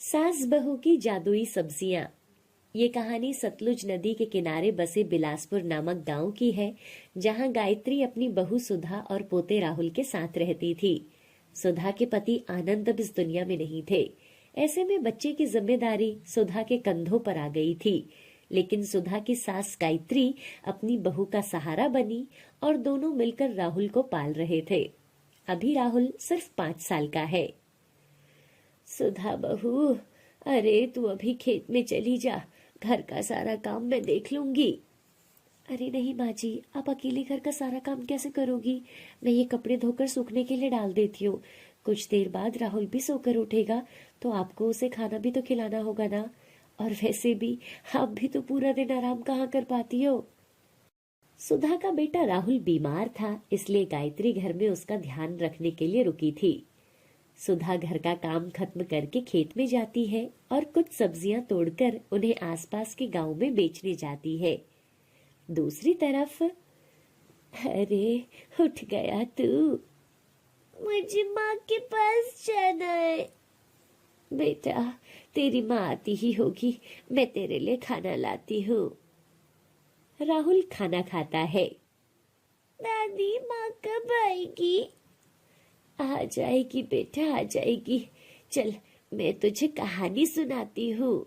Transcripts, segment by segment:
सास बहू की जादुई सब्जियां। ये कहानी सतलुज नदी के किनारे बसे बिलासपुर नामक गांव की है, जहां गायत्री अपनी बहू सुधा और पोते राहुल के साथ रहती थी। सुधा के पति आनंद अब इस दुनिया में नहीं थे। ऐसे में बच्चे की जिम्मेदारी सुधा के कंधों पर आ गई थी। लेकिन सुधा की सास गायत्री अपनी बहू का सहारा बनी और दोनों मिलकर राहुल को पाल रहे थे। अभी राहुल सिर्फ 5 साल का है। सुधा बहू, अरे तू अभी खेत में चली जा, घर का सारा काम मैं देख लूंगी। अरे नहीं माँ जी, आप अकेले घर का सारा काम कैसे करोगी? मैं ये कपड़े धोकर सूखने के लिए डाल देती हूँ। कुछ देर बाद राहुल भी सोकर उठेगा तो आपको उसे खाना भी तो खिलाना होगा ना। और वैसे भी आप भी तो पूरा दिन आराम कहाँ कर पाती हो। सुधा का बेटा राहुल बीमार था, इसलिए गायत्री घर में उसका ध्यान रखने के लिए रुकी थी। सुधा घर का काम खत्म करके खेत में जाती है और कुछ सब्जियां तोड़कर उन्हें आसपास के गांव में बेचने जाती है। दूसरी तरफ, अरे उठ गया तू? मुझे माँ के पास जाना है। बेटा, तेरी माँ आती ही होगी, मैं तेरे लिए खाना लाती हूँ। राहुल खाना खाता है। दादी, माँ कब आएगी? आ जाएगी बेटा, आ जाएगी। चल, मैं तुझे कहानी सुनाती हूँ।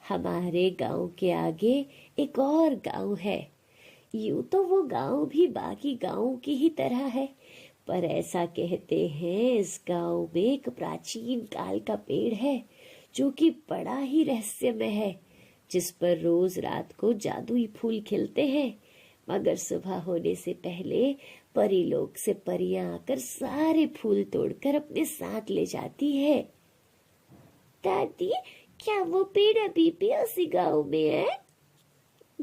हमारे गांव के आगे एक और गांव है। यूं तो वो गांव भी बाकी गांवों की ही तरह है, पर ऐसा कहते हैं इस गांव में एक प्राचीन काल का पेड़ है जो कि बड़ा ही रहस्यमय है, जिस पर रोज रात को जादुई फूल खिलते हैं। मगर सुबह होने से पहले परीलोक से परियां आकर सारे फूल तोड़कर अपने साथ ले जाती है। दादी, क्या वो पेड़ अभी भी उसी गांव में है?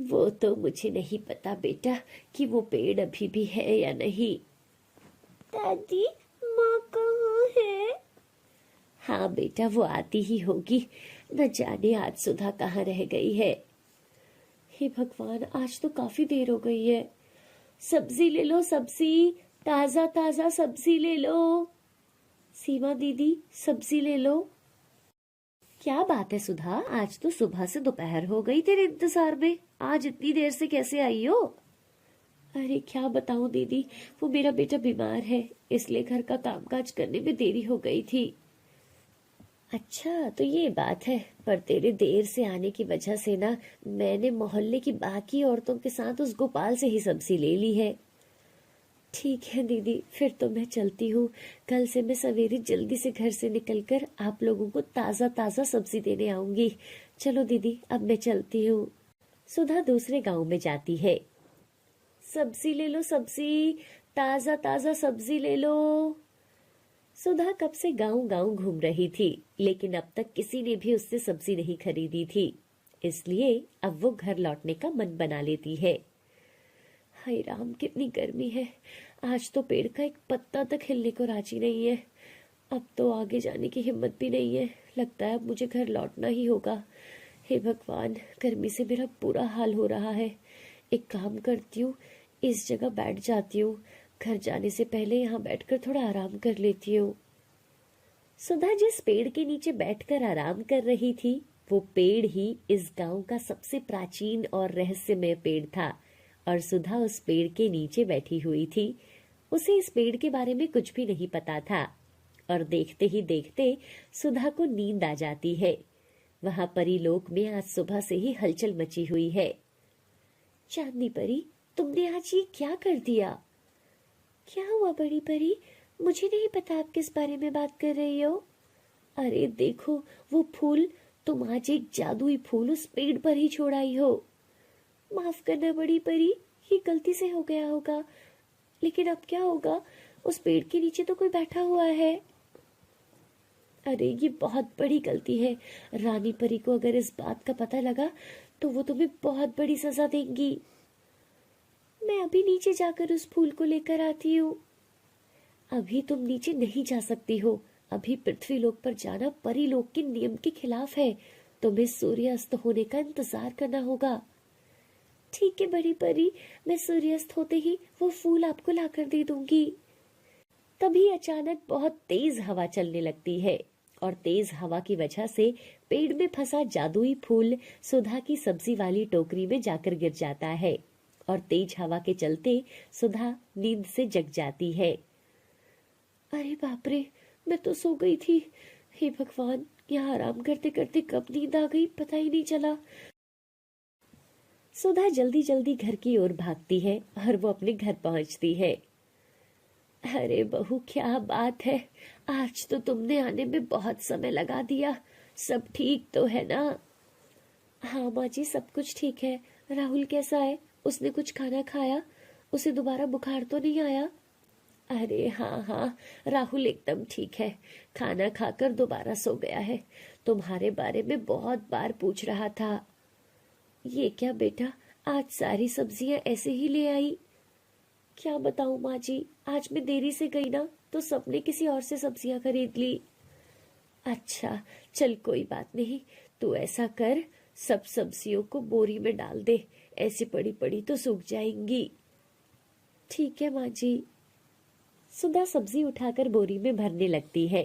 वो तो मुझे नहीं पता बेटा कि वो पेड़ अभी भी है या नहीं। दादी, माँ कहाँ है? हाँ बेटा, वो आती ही होगी। न जाने आज सुधा कहाँ रह गई है। हे भगवान, आज तो काफी देर हो गई है। सब्जी ले लो, सब्जी, ताजा ताजा सब्जी ले लो। सीमा दीदी, सब्जी ले लो। क्या बात है सुधा, आज तो सुबह से दोपहर हो गई तेरे इंतजार में, आज इतनी देर से कैसे आई हो? अरे क्या बताऊं दीदी, वो मेरा बेटा बीमार है, इसलिए घर का कामकाज करने में देरी हो गई थी। अच्छा तो ये बात है, पर तेरे देर से आने की वजह से ना मैंने मोहल्ले की बाकी औरतों के साथ उस गोपाल से ही सब्जी ले ली है। ठीक है दीदी, फिर तो मैं चलती हूँ। कल से मैं सवेरे जल्दी से घर से निकलकर आप लोगों को ताजा ताजा सब्जी देने आऊंगी। चलो दीदी, अब मैं चलती हूँ। सुधा दूसरे गांव में जाती है। सब्जी ले लो, सब्जी, ताजा ताजा सब्जी ले लो। सुधा कब से गांव गांव घूम रही थी, लेकिन अब तक किसी ने भी उससे सब्जी नहीं खरीदी थी, इसलिए अब वो घर लौटने का मन बना लेती है। हाय राम, कितनी गर्मी है। आज तो पेड़ का एक पत्ता तक हिलने को राजी नहीं है। अब तो आगे जाने की हिम्मत भी नहीं है। लगता है अब मुझे घर लौटना ही होगा। हे भगवान, गर्मी से मेरा बुरा हाल हो रहा है। एक काम करती हूँ, इस जगह बैठ जाती हूँ। घर जाने से पहले यहाँ बैठकर थोड़ा आराम कर लेती हूँ। सुधा जिस पेड़ के नीचे बैठकर आराम कर रही थी, वो पेड़ ही इस गांव का सबसे प्राचीन और रहस्यमय पेड़ था, और सुधा उस पेड़ के नीचे बैठी हुई थी। उसे इस पेड़ के बारे में कुछ भी नहीं पता था, और देखते ही देखते सुधा को नींद आ जाती है। वहां परीलोक में आज सुबह से ही हलचल मची हुई है। चांदनी परी, तुमने आज ये क्या कर दिया? क्या हुआ बड़ी परी? मुझे नहीं पता आप किस बारे में बात कर रही हो। अरे देखो, वो फूल, तुम आज एक जादुई फूल उस पेड़ पर ही छोड़ आई हो। माफ करना बड़ी परी, ये गलती से हो गया होगा, लेकिन अब क्या होगा? उस पेड़ के नीचे तो कोई बैठा हुआ है। अरे ये बहुत बड़ी गलती है। रानी परी को अगर इस बात का पता लगा तो वो तुम्हें बहुत बड़ी सजा देंगी। मैं अभी नीचे जाकर उस फूल को लेकर आती हूँ। अभी तुम नीचे नहीं जा सकती हो, अभी पृथ्वी लोक पर जाना परी लोक के नियम के खिलाफ है। तुम्हें सूर्यास्त होने का इंतजार करना होगा। ठीक है बड़ी परी, मैं सूर्यास्त होते ही वो फूल आपको लाकर दे दूंगी। तभी अचानक बहुत तेज हवा चलने लगती है और तेज हवा की वजह से पेड़ में फंसा जादुई फूल सुधा की सब्जी वाली टोकरी में जाकर गिर जाता है और तेज हवा के चलते सुधा नींद से जग जाती है। अरे बाप रे, मैं तो सो गई थी। हे भगवान, यहाँ आराम करते करते कब नींद आ गई पता ही नहीं चला। सुधा जल्दी जल्दी घर की ओर भागती है और वो अपने घर पहुंचती है। अरे बहू, क्या बात है, आज तो तुमने आने में बहुत समय लगा दिया। सब ठीक तो है ना? हाँ माँ जी, सब कुछ ठीक है। राहुल कैसा है? उसने कुछ खाना खाया? उसे दोबारा बुखार तो नहीं आया? अरे हाँ हाँ, राहुल एकदम ठीक है। खाना खाकर दोबारा सो गया है। तुम्हारे बारे में बहुत बार पूछ रहा था। ये क्या बेटा, आज सारी सब्जियां ऐसे ही ले आई? क्या बताऊं माँ जी, आज मैं देरी से गई ना तो सबने किसी और से सब्जियां खरीद ली। अच्छा, चल कोई बात नहीं, तू ऐसा कर, सब सब्जियों को बोरी में डाल दे, ऐसी पड़ी पड़ी तो सूख जाएंगी। ठीक है माँ जी। सुधा सब्जी उठाकर बोरी में भरने लगती है,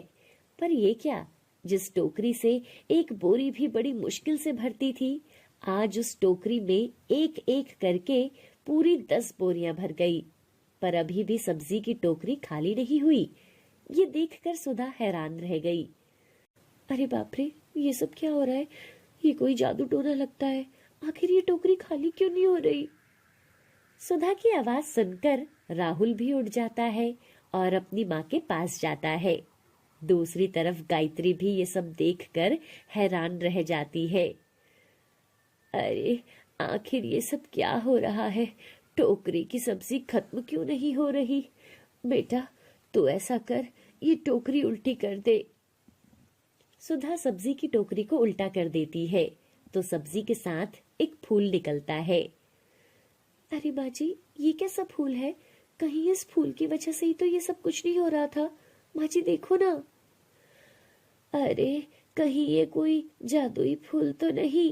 पर ये क्या, जिस टोकरी से एक बोरी भी बड़ी मुश्किल से भरती थी, आज उस टोकरी में एक एक करके पूरी 10 बोरियां भर गई। पर अभी भी सब्जी की टोकरी खाली नहीं हुई। ये देखकर सुधा हैरान रह गई। अरे बाप रे, ये सब क्या हो रहा है? ये कोई जादू टोना लगता है। आखिर ये टोकरी खाली क्यों नहीं हो रही? सुधा की आवाज सुनकर राहुल भी उठ जाता है और अपनी माँ के पास जाता है। दूसरी तरफ गायत्री भी ये सब देखकर हैरान रह जाती है। अरे आखिर ये सब क्या हो रहा है? टोकरी की सब्जी खत्म क्यों नहीं हो रही? बेटा तू ऐसा कर, ये टोकरी उल्टी कर दे। सुधा सब्जी की टोकरी को उल्टा कर देती है तो सब्जी के साथ एक फूल निकलता है। अरे माँ जी, ये कैसा फूल है? कहीं इस फूल की वजह से ही तो ये सब कुछ नहीं हो रहा था। माँ जी देखो ना। अरे कहीं ये कोई जादुई फूल तो नहीं?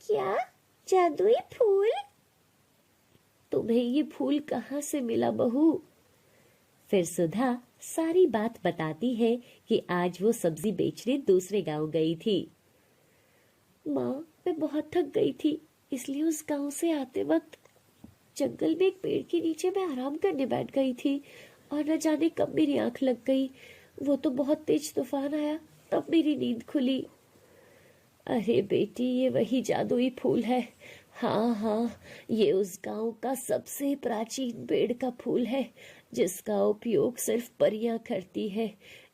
क्या जादुई फूल? तुम्हें ये फूल कहाँ से मिला बहू? फिर सुधा सारी बात बताती है कि आज वो सब्जी बेचने दूसरे गांव गई थी। माँ, मैं बहुत थक गई थी, इसलिए उस गांव से आते वक्त जंगल में एक पेड़ के नीचे मैं आराम करने बैठ गई थी और न जाने कब मेरी आंख लग गई। वो तो बहुत तेज तूफान आया, तब मेरी नींद खुली। अरे बेटी, ये वही जादुई फूल है। हाँ हाँ, ये उस गांव का सबसे प्राचीन पेड़ का फूल है जिसका उपयोग सिर्फ परियां करती है।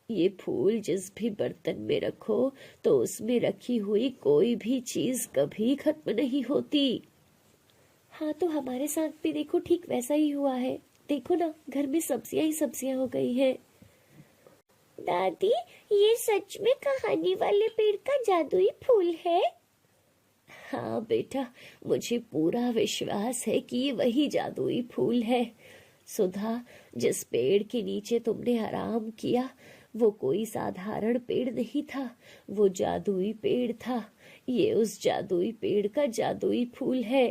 ये फूल जिस भी बर्तन में रखो तो उसमें रखी हुई कोई भी चीज कभी खत्म नहीं होती। हाँ तो हमारे साथ भी देखो ठीक वैसा ही हुआ है। देखो ना, घर में सब्जियां ही सब्जियां हो गई है। दादी, ये सच में कहानी वाले पेड़ का जादुई फूल है? हाँ बेटा, मुझे पूरा विश्वास है कि ये वही जादुई फूल है। सुधा, जिस पेड़ के नीचे तुमने आराम किया वो कोई साधारण पेड़ नहीं था, वो जादुई पेड़ था। ये उस जादुई पेड़ का जादुई फूल है।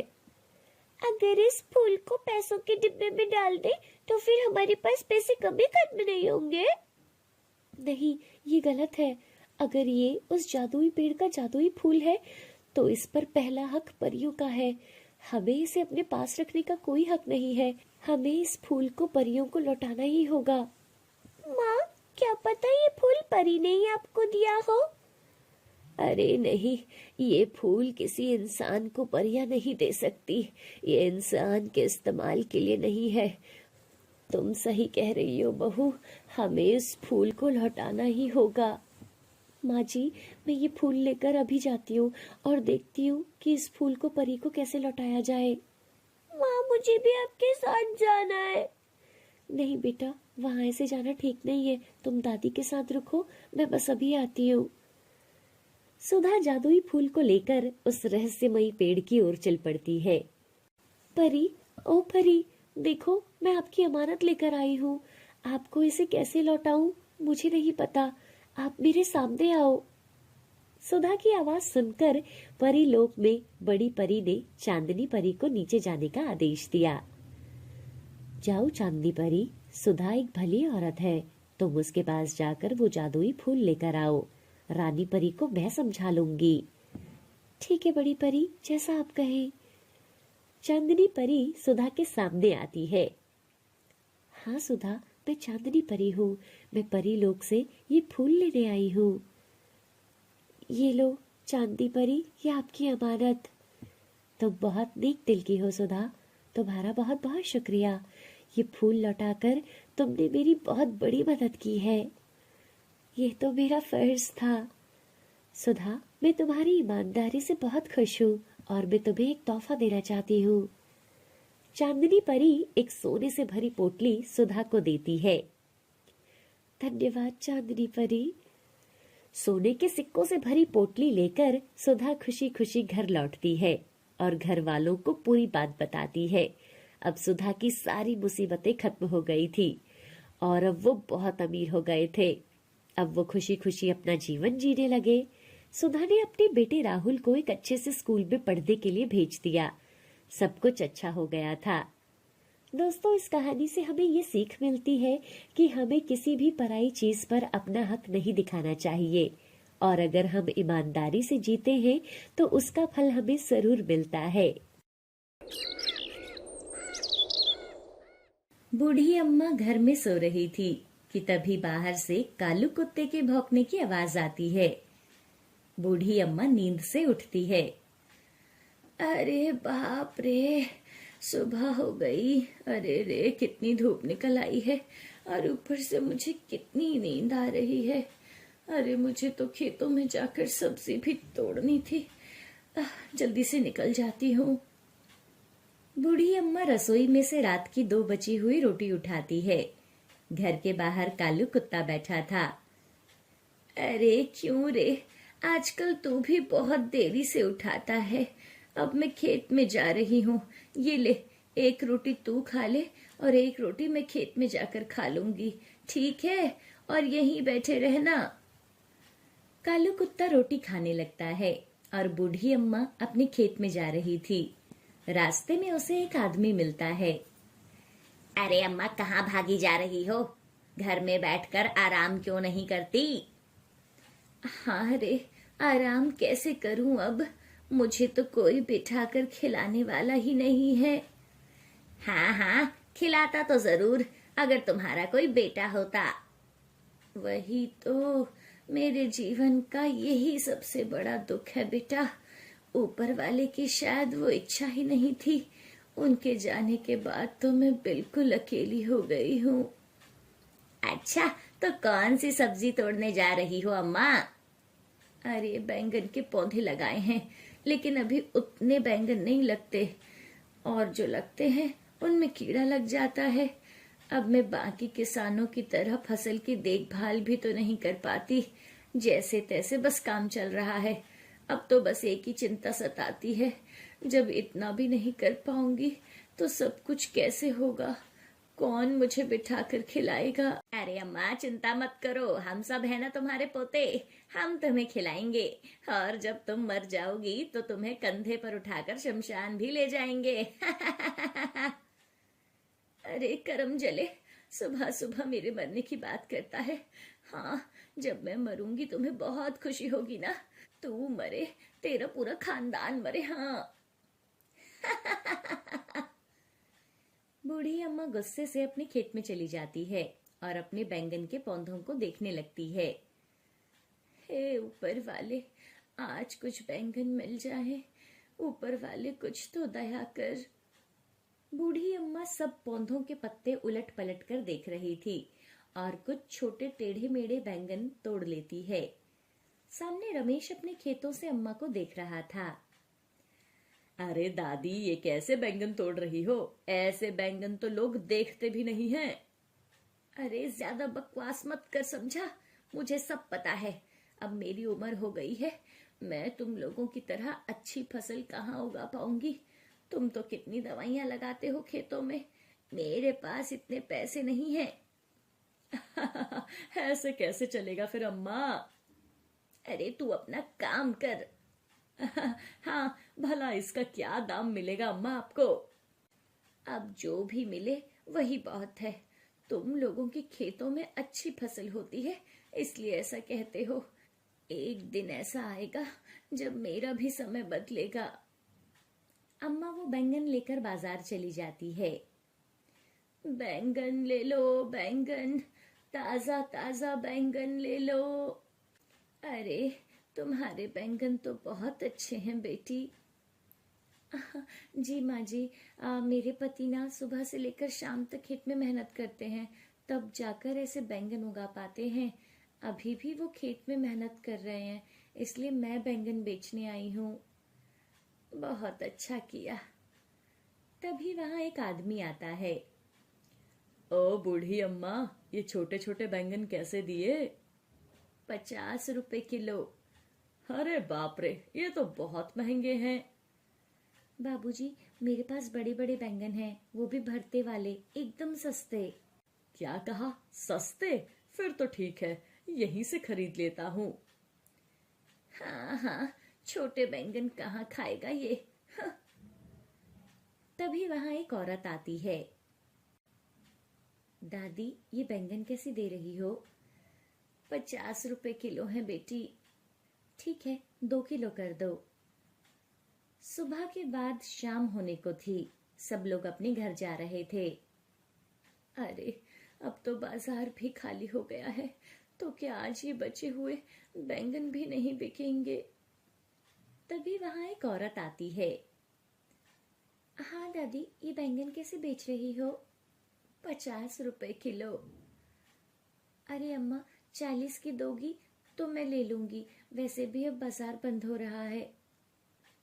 अगर इस फूल को पैसों के डिब्बे में डाल दे तो फिर हमारे पास पैसे कभी खत्म नहीं होंगे। नहीं, ये गलत है। अगर ये उस जादुई पेड़ का जादुई फूल है तो इस पर पहला हक परियों का है। हमें इसे अपने पास रखने का कोई हक नहीं है। हमें इस फूल को परियों को लौटाना ही होगा। माँ, क्या पता ये फूल परी ने ही आपको दिया हो? अरे नहीं, ये फूल किसी इंसान को परियां नहीं दे सकती। ये इंसान के इस्तेमाल के लिए नहीं है। तुम सही कह रही हो बहू, हमें इस फूल को लौटाना ही होगा। माँ जी, मैं ये फूल लेकर अभी जाती हूँ और देखती हूँ कि इस फूल को परी को कैसे लौटाया जाए। माँ, मुझे भी आपके साथ जाना है। नहीं बेटा, वहां ऐसे जाना ठीक नहीं है। तुम दादी के साथ रुको, मैं बस अभी आती हूँ। सुधा जादुई फूल को लेकर उस रहस्यमयी पेड़ की ओर चल पड़ती है। परी, ओ परी, देखो मैं आपकी अमानत लेकर आई हूँ। आपको इसे कैसे लौटाऊं मुझे नहीं पता। आप मेरे सामने आओ। सुधा की आवाज सुनकर परी लोक में बड़ी परी ने चांदनी परी को नीचे जाने का आदेश दिया। जाओ चांदनी परी, सुधा एक भली औरत है, तुम उसके पास जाकर वो जादुई फूल लेकर आओ। रानी परी को मैं समझा लूंगी। ठीक है बड़ी परी, जैसा आप कहें। चांदनी परी सुधा के सामने आती है। हाँ सुधा, मैं चांदनी परी हूँ। मैं परी लोक से ये फूल लेने आई हूँ। ये लो चांदनी परी, ये आपकी अमानत। तुम बहुत नेक दिल की हो सुधा, तुम्हारा बहुत बहुत शुक्रिया। ये फूल लौटाकर तुमने मेरी बहुत बड़ी मदद की है। ये तो मेरा फर्ज था। सुधा, मैं तुम्हारी ईमानदारी से बहुत खुश हूँ और मैं तुम्हें एक तोहफा देना चाहती हूँ। चांदनी परी एक सोने से भरी पोटली सुधा को देती है। धन्यवाद चांदनी परी। सोने के सिक्कों से भरी पोटली लेकर सुधा खुशी खुशी घर लौटती है और घर वालों को पूरी बात बताती है। अब सुधा की सारी मुसीबतें खत्म हो गई थी और अब वो बहुत अमीर हो गए थे। अब वो खुशी खुशी अपना जीवन जीने लगे। सुधा ने अपने बेटे राहुल को एक अच्छे से स्कूल में पढ़ने के लिए भेज दिया। सब कुछ अच्छा हो गया था। दोस्तों, इस कहानी से हमें ये सीख मिलती है कि हमें किसी भी पराई चीज पर अपना हक नहीं दिखाना चाहिए और अगर हम ईमानदारी से जीते हैं तो उसका फल हमें जरूर मिलता है। बूढ़ी अम्मा घर में सो रही थी कि तभी बाहर से कालू कुत्ते के भौंकने की आवाज आती है। बूढ़ी अम्मा नींद से उठती है। अरे बाप रे, सुबह हो गई। अरे रे, कितनी धूप निकल आई है और ऊपर से मुझे कितनी नींद आ रही है। अरे मुझे तो खेतों में जाकर सब्जी भी तोड़नी थी। जल्दी से निकल जाती हूँ। बूढ़ी अम्मा रसोई में से रात की 2 बची हुई रोटी उठाती है। घर के बाहर कालू कुत्ता बैठा था। अरे क्यों रे, आजकल तू भी बहुत देरी से उठाता है। अब मैं खेत में जा रही हूँ। ये ले, एक रोटी तू खा ले और एक रोटी मैं खेत में जाकर खा लूंगी, ठीक है? और यहीं बैठे रहना। कालू कुत्ता रोटी खाने लगता है और बूढ़ी अम्मा अपने खेत में जा रही थी। रास्ते में उसे एक आदमी मिलता है। अरे अम्मा, कहाँ भागी जा रही हो? घर में बैठकर आराम क्यों नहीं करती? हाँ रे, आराम कैसे करूं अब? मुझे तो कोई बिठाकर खिलाने वाला ही नहीं है। हाँ हाँ, खिलाता तो जरूर, अगर तुम्हारा कोई बेटा होता। वही तो, मेरे जीवन का यही सबसे बड़ा दुख है बेटा। ऊपर वाले की शायद वो इच्छा ही नहीं थी। उनके जाने के बाद तो मैं बिल्कुल अकेली हो गई हूँ। अच्छा, तो कौन सी सब्जी तोड़ने जा रही हो अम्मा? अरे बैंगन के पौधे लगाए हैं, लेकिन अभी उतने बैंगन नहीं लगते और जो लगते हैं उनमें कीड़ा लग जाता है। अब मैं बाकी किसानों की तरह फसल की देखभाल भी तो नहीं कर पाती। जैसे तैसे बस काम चल रहा है। अब तो बस एक ही चिंता सताती है, जब इतना भी नहीं कर पाऊंगी तो सब कुछ कैसे होगा? कौन मुझे बिठाकर खिलाएगा? अरे अम्मा, चिंता मत करो, हम सब है ना तुम्हारे पोते। हम तुम्हें खिलाएंगे और जब तुम मर जाओगी तो तुम्हें कंधे पर उठाकर शमशान भी ले जाएंगे। अरे करम जले, सुबह सुबह मेरे मरने की बात करता है। हाँ, जब मैं मरूंगी तुम्हें बहुत खुशी होगी ना। तू मरे, तेरा पूरा खानदान मरे। हाँ। बूढ़ी अम्मा गुस्से से अपने खेत में चली जाती है और अपने बैंगन के पौधों को देखने लगती है। हे ऊपर वाले, आज कुछ बैंगन मिल जाए। ऊपर वाले कुछ तो दया कर। बूढ़ी अम्मा सब पौधों के पत्ते उलट पलट कर देख रही थी और कुछ छोटे टेढ़े मेढ़े बैंगन तोड़ लेती है। सामने रमेश अपने खेतों से अम्मा को देख रहा था। अरे दादी, ये कैसे बैंगन तोड़ रही हो? ऐसे बैंगन तो लोग देखते भी नहीं हैं। अरे ज्यादा बकवास मत कर, समझा? मुझे सब पता है। अब मेरी उम्र हो गई है, मैं तुम लोगों की तरह अच्छी फसल कहाँ उगा पाऊंगी? तुम तो कितनी दवाइयां लगाते हो खेतों में, मेरे पास इतने पैसे नहीं हैं। ऐसे कैसे चलेगा फिर अम्मा? अरे तू अपना काम कर। हाँ, भला इसका क्या दाम मिलेगा अम्मा आपको? अब जो भी मिले वही बहुत है। तुम लोगों के खेतों में अच्छी फसल होती है, इसलिए ऐसा कहते हो। एक दिन ऐसा आएगा जब मेरा भी समय बदलेगा। अम्मा वो बैंगन लेकर बाजार चली जाती है। बैंगन ले लो, बैंगन, ताजा ताजा बैंगन ले लो। अरे, तुम्हारे बैंगन तो बहुत अच्छे हैं बेटी। जी माँ जी, मेरे पति ना सुबह से लेकर शाम तक खेत में मेहनत करते हैं, तब जाकर ऐसे बैंगन उगा पाते हैं। अभी भी वो खेत में मेहनत कर रहे हैं, इसलिए मैं बैंगन बेचने आई हूँ। बहुत अच्छा किया। तभी वहां एक आदमी आता है। ओ बूढ़ी अम्मा, ये छोटे छोटे बैंगन कैसे दिए? 50 रुपए किलो। अरे बाप रे, ये तो बहुत महंगे हैं। बाबूजी, मेरे पास बड़े बड़े बैंगन हैं, वो भी भरते वाले, एकदम सस्ते। क्या कहा, सस्ते? फिर तो ठीक है, यहीं से खरीद लेता हूँ। हाँ हाँ, छोटे बैंगन कहाँ खाएगा ये। हाँ। तभी वहां एक औरत आती है। दादी, ये बैंगन कैसे दे रही हो? 50 रुपए किलो है बेटी। ठीक है, 2 किलो कर दो। सुबह के बाद शाम होने को थी, सब लोग अपने घर जा रहे थे। अरे, अब तो बाजार भी खाली हो गया है, तो क्या आज ये बचे हुए बैंगन भी नहीं बिकेंगे? तभी वहां एक औरत आती है। हाँ दादी, ये बैंगन कैसे बेच रही हो? 50 रुपए किलो। अरे अम्मा, 40 की दोगी तो मैं ले लूंगी, वैसे भी अब बाजार बंद हो रहा है।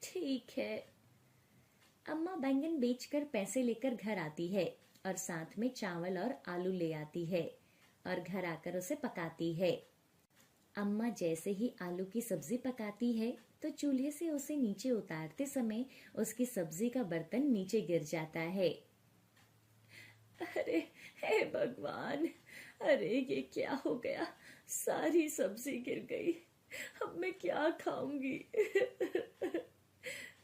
ठीक है। अम्मा बैंगन बेचकर पैसे लेकर घर आती है और साथ में चावल और आलू ले आती है और घर आकर उसे पकाती है। अम्मा जैसे ही आलू की सब्जी पकाती है तो चूल्हे से उसे नीचे उतारते समय उसकी सब्जी का बर्तन नीचे गिर जाता है। अरे, हे भगवान, अरे ये क्या हो गया? सारी सब्जी गिर गई, अब मैं क्या खाऊंगी?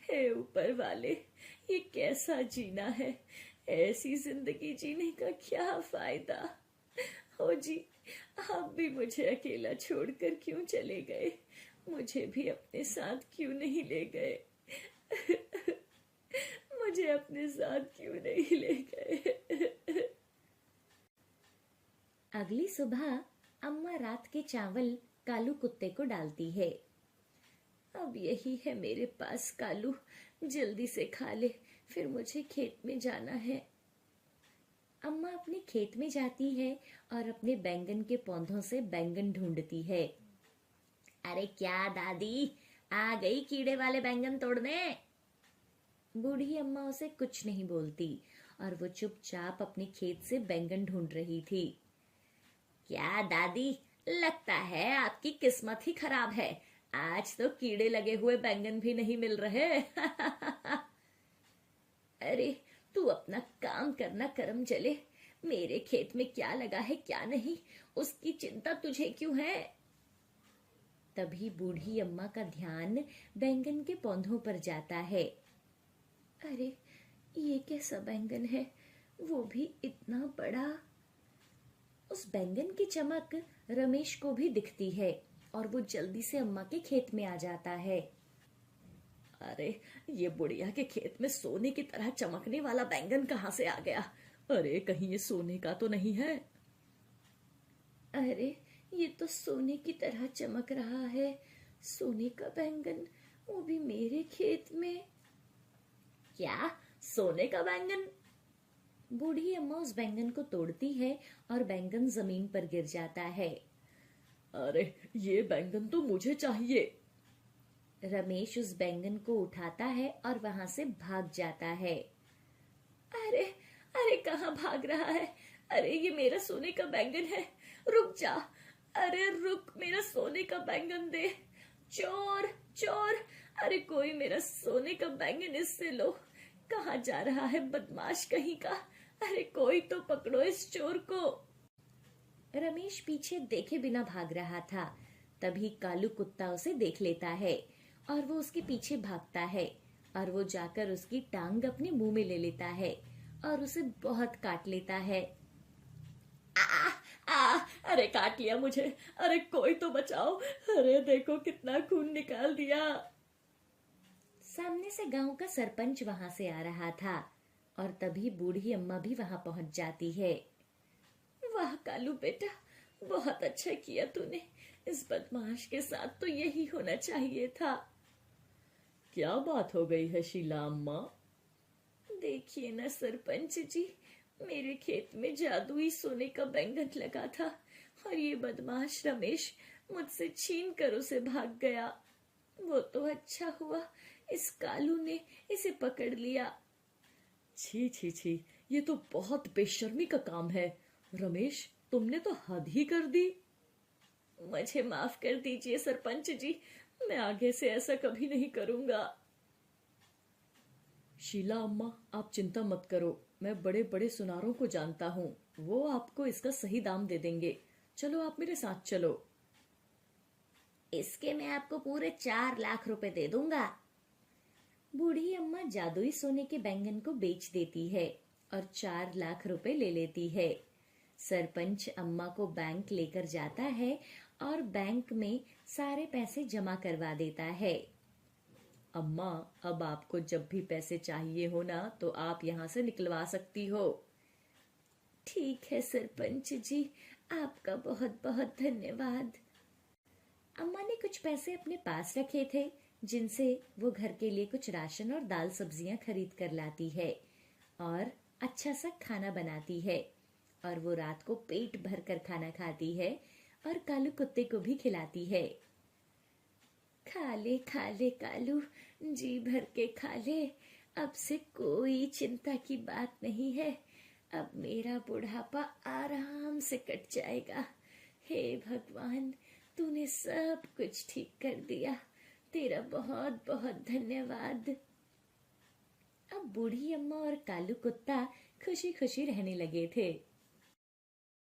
हे ऊपर वाले, ये कैसा जीना है? ऐसी जिंदगी जीने का क्या फायदा? हो जी, आप भी मुझे अकेला छोड़कर क्यों चले गए? मुझे भी अपने साथ क्यों नहीं ले गए? मुझे अपने साथ क्यों नहीं ले गए? अगली सुबह अम्मा रात के चावल कालू कुत्ते को डालती है। अब यही है मेरे पास कालू, जल्दी से खा ले, फिर मुझे खेत में जाना है। अम्मा अपने खेत में जाती है और अपने बैंगन के पौधों से बैंगन ढूंढती है। अरे क्या दादी, आ गई कीड़े वाले बैंगन तोड़ने? बूढ़ी अम्मा उसे कुछ नहीं बोलती और वो चुपचाप अपने खेत से बैंगन ढूंढ रही थी। क्या दादी, लगता है आपकी किस्मत ही खराब है, आज तो कीड़े लगे हुए बैंगन भी नहीं मिल रहे। अरे, तू अपना काम करना करम चले, मेरे खेत में क्या लगा है क्या नहीं, उसकी चिंता तुझे क्यों है? तभी बूढ़ी अम्मा का ध्यान बैंगन के पौधों पर जाता है। अरे, ये कैसा बैंगन है, वो भी इतना बड़ा? उस बैंगन की चमक रमेश को भी दिखती है और वो जल्दी से अम्मा के खेत में आ जाता है। अरे, ये बुढ़िया के खेत में सोने की तरह चमकने वाला बैंगन कहाँ से आ गया? अरे, कहीं ये सोने का तो नहीं है? अरे, ये तो सोने की तरह चमक रहा है, सोने का बैंगन, वो भी मेरे खेत में। क्या, सोने का बैंगन? बूढ़ी अम्मा उस बैंगन को तोड़ती है और बैंगन जमीन पर गिर जाता है। अरे, ये बैंगन तो मुझे चाहिए। रमेश उस बैंगन को उठाता है और वहां से भाग जाता है। अरे, अरे कहाँ भाग रहा है? अरे, ये मेरा सोने का बैंगन है, रुक जा। अरे रुक, मेरा सोने का बैंगन दे। चोर, चोर, अरे कोई मेरा सोने का बैंगन इससे लो। कहाँ जा रहा है बदमाश कहीं का? अरे कोई तो पकड़ो इस चोर को। रमेश पीछे देखे बिना भाग रहा था। तभी कालू कुत्ता उसे देख लेता है और वो उसके पीछे भागता है और वो जाकर उसकी टांग अपने मुंह में ले लेता है और उसे बहुत काट लेता है। अरे काट लिया मुझे, अरे कोई तो बचाओ, अरे देखो कितना खून निकाल दिया। सामने से गांव का सरपंच वहां से आ रहा था और तभी बूढ़ी अम्मा भी वहां पहुंच जाती है। वाह कालू बेटा, बहुत अच्छा किया तूने। इस बदमाश के साथ तो यही होना चाहिए था। क्या बात हो गई है शीला अम्मा? देखिए ना सरपंच जी, मेरे खेत में जादुई सोने का बैंगन लगा था और ये बदमाश रमेश मुझसे छीन कर उसे भाग गया। वो तो अच्छा हुआ इस कालू ने इसे पकड़ लिया। छी छी छी, ये तो बहुत बेशर्मी का काम है। रमेश, तुमने तो हद ही कर दी। मुझे माफ कर दीजिए सरपंच जी, मैं आगे से ऐसा कभी नहीं करूंगा। शीला अम्मा, आप चिंता मत करो, मैं बड़े बड़े सुनारों को जानता हूँ, वो आपको इसका सही दाम दे देंगे। चलो आप मेरे साथ चलो। इसके मैं आपको पूरे 4 लाख रुपए दे दूंगा। बूढ़ी अम्मा जादुई सोने के बैंगन को बेच देती है और 4 लाख रुपए ले लेती है। सरपंच अम्मा को बैंक लेकर जाता है और बैंक में सारे पैसे जमा करवा देता है। अम्मा, अब आपको जब भी पैसे चाहिए हो ना तो आप यहाँ से निकलवा सकती हो। ठीक है सरपंच जी, आपका बहुत बहुत धन्यवाद। अम्मा ने कुछ पैसे अपने पास रखे थे जिनसे वो घर के लिए कुछ राशन और दाल सब्जियां खरीद कर लाती है और अच्छा सा खाना बनाती है और वो रात को पेट भर कर खाना खाती है और कालू कुत्ते को भी खिलाती है। खा ले कालू, जी भर के खा ले। अब से कोई चिंता की बात नहीं है। अब मेरा बुढ़ापा आराम से कट जाएगा। हे भगवान, तूने सब कुछ ठीक कर दिया। तेरा बहुत बहुत धन्यवाद। अब बूढ़ी अम्मा और कालू कुत्ता खुशी खुशी रहने लगे थे।